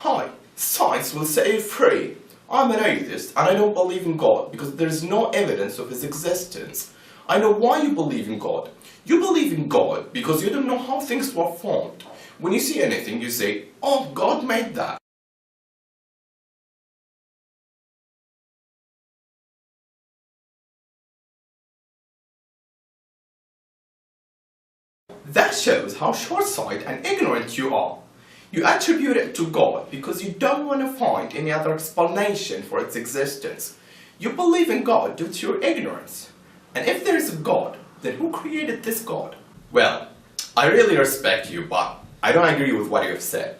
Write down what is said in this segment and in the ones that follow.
Hi, science will set you free. I'm an atheist and I don't believe in God because there is no evidence of his existence. I know why you believe in God. You believe in God because you don't know how things were formed. When you see anything, you say, oh, God made that. That shows how short-sighted and ignorant you are. You attribute it to God because you don't want to find any other explanation for its existence. You believe in God due to your ignorance. And if there is a God, then who created this God? Well, I really respect you, but I don't agree with what you have said.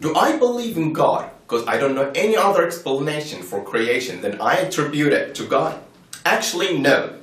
Do I believe in God because I don't know any other explanation for creation than I attribute it to God? Actually, no.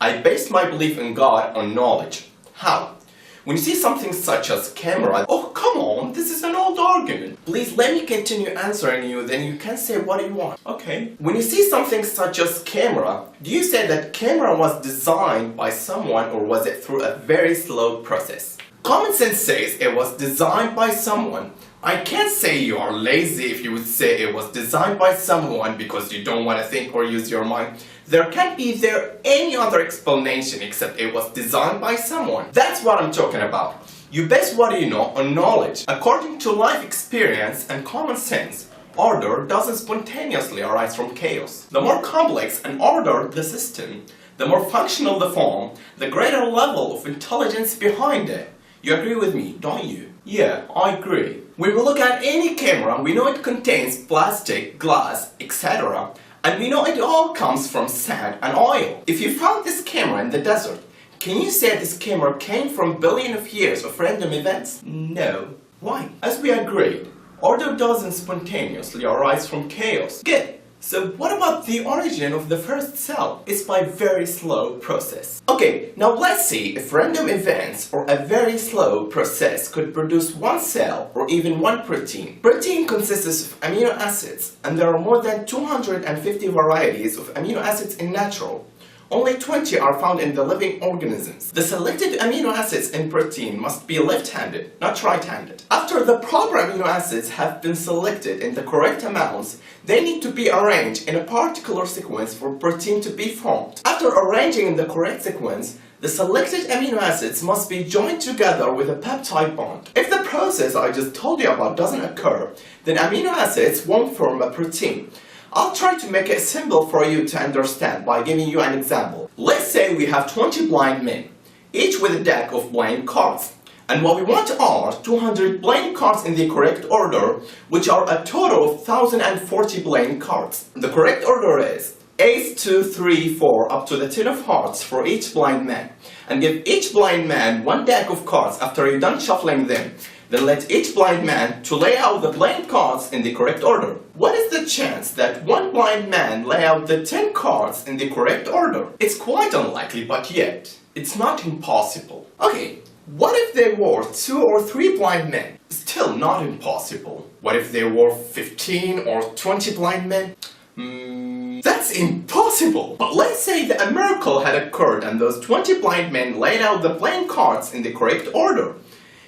I base my belief in God on knowledge. How? When you see something such as camera, oh come on, this is an old argument. Please let me continue answering you, then you can say what you want. Okay. When you see something such as camera, do you say that camera was designed by someone or was it through a very slow process? Common sense says it was designed by someone. I can't say you are lazy if you would say it was designed by someone because you don't want to think or use your mind. There can't be any other explanation except it was designed by someone. That's what I'm talking about. You base what you know on knowledge. According to life experience and common sense, order doesn't spontaneously arise from chaos. The more complex and ordered the system, the more functional the form, the greater level of intelligence behind it. You agree with me, don't you? Yeah, I agree. When we look at any camera, we know it contains plastic, glass, etc. And we know it all comes from sand and oil. If you found this camera in the desert, can you say this camera came from billions of years of random events? No. Why? As we agreed, order doesn't spontaneously arise from chaos. Good. So what about the origin of the first cell? It's by very slow process. Okay, now let's see if random events or a very slow process could produce one cell or even one protein. Protein consists of amino acids, and there are more than 250 varieties of amino acids in natural. Only 20 are found in the living organisms. The selected amino acids in protein must be left-handed, not right-handed. After the proper amino acids have been selected in the correct amounts, they need to be arranged in a particular sequence for protein to be formed. After arranging in the correct sequence, the selected amino acids must be joined together with a peptide bond. If the process I just told you about doesn't occur, then amino acids won't form a protein. I'll try to make it simple for you to understand by giving you an example. Let's say we have 20 blind men, each with a deck of playing cards. And what we want are 200 playing cards in the correct order, which are a total of 1040 playing cards. The correct order is Ace, 2, 3, 4 up to the 10 of hearts for each blind man. And give each blind man one deck of cards after you're done shuffling them. Then let each blind man to lay out the playing cards in the correct order. What is the chance that one blind man lay out the 10 cards in the correct order? It's quite unlikely, but yet, it's not impossible. Okay, what if there were 2 or 3 blind men? Still not impossible. What if there were 15 or 20 blind men? That's impossible! But let's say that a miracle had occurred and those 20 blind men laid out the playing cards in the correct order.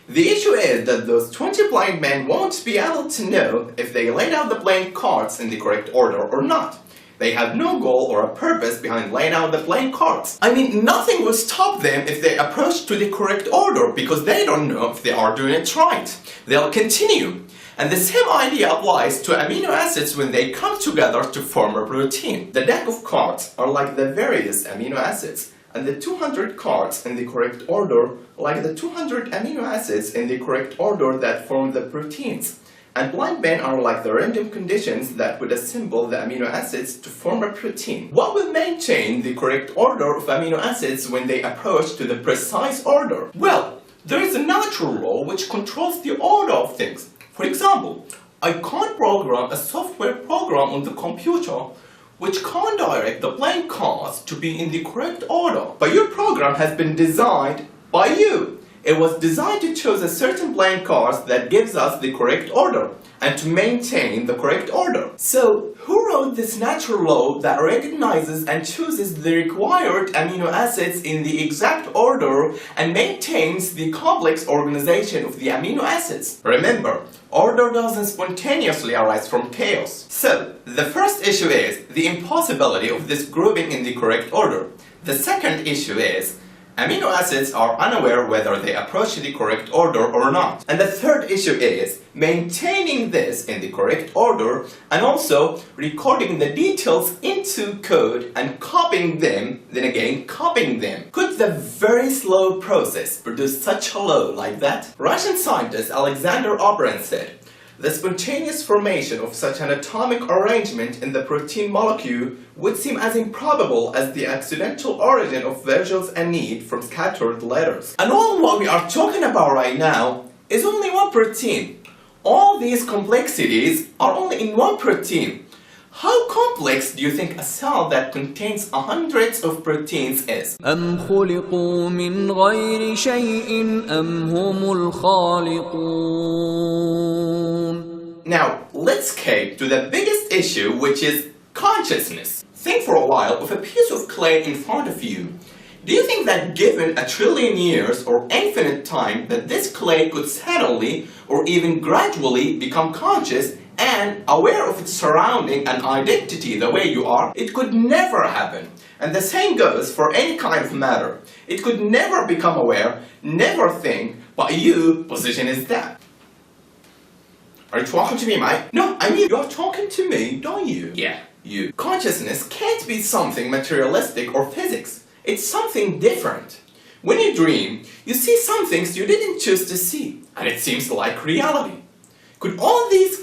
The issue is that those 20 blind men won't be able to know if they laid out the playing cards in the correct order or not. They have no goal or a purpose behind laying out the playing cards. I mean, nothing will stop them if they approach to the correct order because they don't know if they are doing it right. They'll continue. And the same idea applies to amino acids when they come together to form a protein. The deck of cards are like the various amino acids, and the 200 cards in the correct order like the 200 amino acids in the correct order that form the proteins. And blind men are like the random conditions that would assemble the amino acids to form a protein. What will maintain the correct order of amino acids when they approach to the precise order? Well, there is a natural law which controls the order of things. For example, I can't program a software program on the computer which can't direct the playing cards to be in the correct order. But your program has been designed by you. It was designed to choose a certain playing cards that gives us the correct order and to maintain the correct order. So, who wrote this natural law that recognizes and chooses the required amino acids in the exact order and maintains the complex organization of the amino acids? Remember, order doesn't spontaneously arise from chaos. So, the first issue is the impossibility of this grouping in the correct order. The second issue is amino acids are unaware whether they approach the correct order or not. And the third issue is maintaining this in the correct order and also recording the details into code and copying them, then again copying them. Could the very slow process produce such a law like that? Russian scientist Alexander Obrin said, "The spontaneous formation of such an atomic arrangement in the protein molecule would seem as improbable as the accidental origin of vowels and need from scattered letters." And all what we are talking about right now is only one protein. All these complexities are only in one protein. How complex do you think a cell that contains hundreds of proteins is? أم خلقوا من غير شيء أم هم الخالقون. Now, let's escape to the biggest issue, which is consciousness. Think for a while of a piece of clay in front of you. Do you think that given a trillion years or infinite time that this clay could suddenly or even gradually become conscious and aware of its surrounding and identity the way you are? It could never happen. And the same goes for any kind of matter. It could never become aware, never think, but you position is that. Are you talking to me, mate? No, I mean, you're talking to me, don't you? Yeah, you. Consciousness can't be something materialistic or physics. It's something different. When you dream, you see some things you didn't choose to see, and it seems like reality. Could all these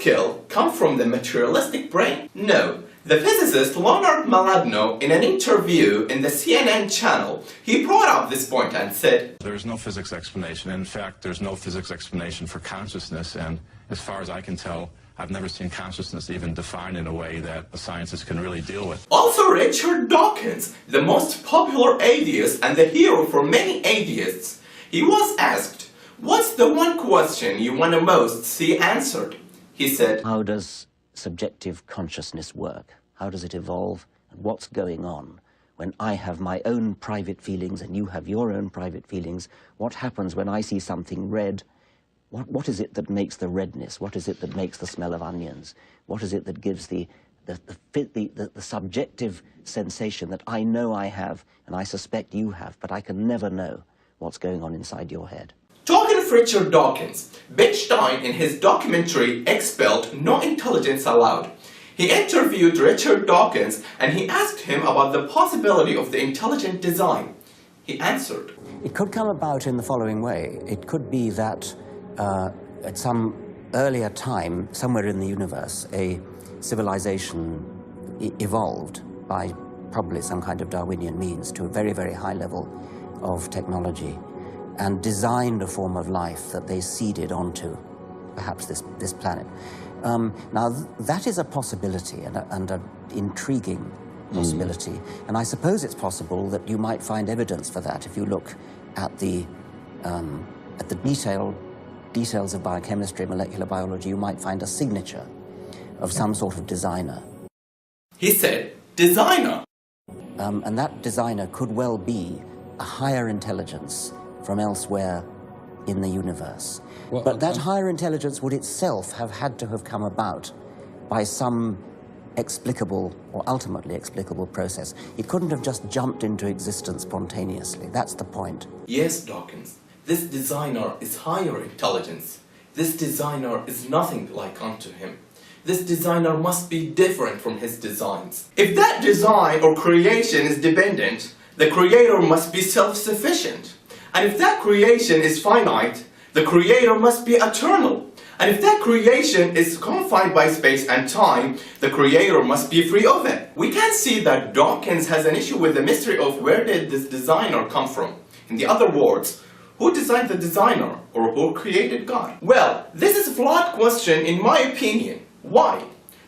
come from the materialistic brain? No. The physicist Leonard Maladno, in an interview in the CNN channel, he brought up this point and said, "There's no physics explanation. In fact, there's no physics explanation for consciousness, and as far as I can tell, I've never seen consciousness even defined in a way that the scientists can really deal with." Also, Richard Dawkins, the most popular atheist and the hero for many atheists, he was asked, "What's the one question you want to most see answered?" He said, "How does subjective consciousness work? How does it evolve? And what's going on? When I have my own private feelings and you have your own private feelings, what happens when I see something red? What is it that makes the redness? What is it that makes the smell of onions? What is it that gives the subjective sensation that I know I have and I suspect you have, but I can never know what's going on inside your head?" Talking of Richard Dawkins, Bechstein in his documentary Expelled, No Intelligence Allowed, he interviewed Richard Dawkins and he asked him about the possibility of the intelligent design. He answered, "It could come about in the following way. It could be that at some earlier time, somewhere in the universe, a civilization evolved by probably some kind of Darwinian means to a very, very high level of technology and designed a form of life that they seeded onto perhaps this planet. Now, that is a possibility and an intriguing possibility. And I suppose it's possible that you might find evidence for that if you look at the details of biochemistry, molecular biology. You might find a signature of some sort of designer." He said, "Designer." And that designer could well be a higher intelligence from elsewhere in the universe. Well, but that higher intelligence would itself have had to have come about by some explicable or ultimately explicable process. It couldn't have just jumped into existence spontaneously. That's the point. Yes, Dawkins. This designer is higher intelligence. This designer is nothing like unto him. This designer must be different from his designs. If that design or creation is dependent, the creator must be self-sufficient. And if that creation is finite, the creator must be eternal. And if that creation is confined by space and time, the creator must be free of it. We can see that Dawkins has an issue with the mystery of where did this designer come from. In the other words, who designed the designer or who created God? Well, this is a flawed question in my opinion. Why?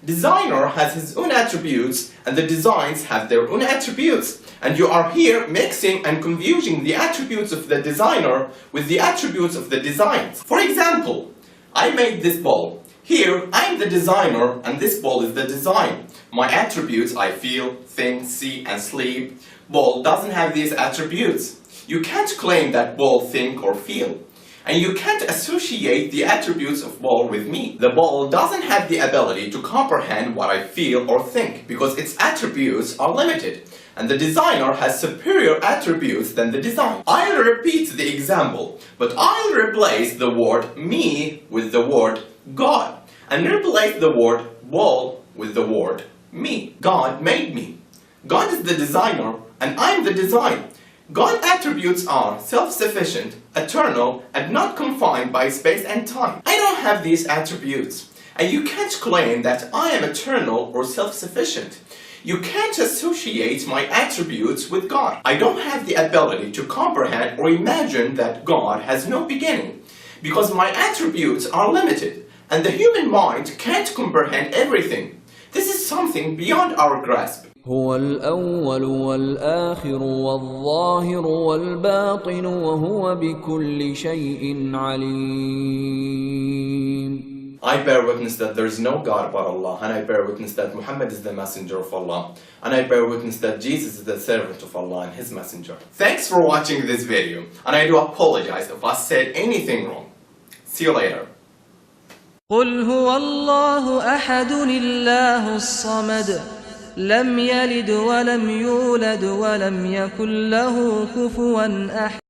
Designer has his own attributes and the designs have their own attributes. And you are here mixing and confusing the attributes of the designer with the attributes of the designs. For example, I made this ball. Here, I'm the designer and this ball is the design. My attributes, I feel, think, see, and sleep. Ball doesn't have these attributes. You can't claim that ball think or feel. And you can't associate the attributes of ball with me. The ball doesn't have the ability to comprehend what I feel or think because its attributes are limited. And the designer has superior attributes than the design. I'll repeat the example, but I'll replace the word me with the word God. And replace the word ball with the word me. God made me. God is the designer and I'm the design. God's attributes are self-sufficient, eternal, and not confined by space and time. I don't have these attributes, and you can't claim that I am eternal or self-sufficient. You can't associate my attributes with God. I don't have the ability to comprehend or imagine that God has no beginning, because my attributes are limited, and the human mind can't comprehend everything. This is something beyond our grasp. هو الأول والآخر والظاهر والباطن وهو بكل شيء عليم. I bear witness that there is no God but Allah, and I bear witness that Muhammad is the messenger of Allah, and I bear witness that Jesus is the servant of Allah and his messenger. Thanks for watching this video, and I do apologize if I said anything wrong. See you later. قل هو الله أحد الله الصمد لم يلد ولم يولد ولم يكن له كفوا أحد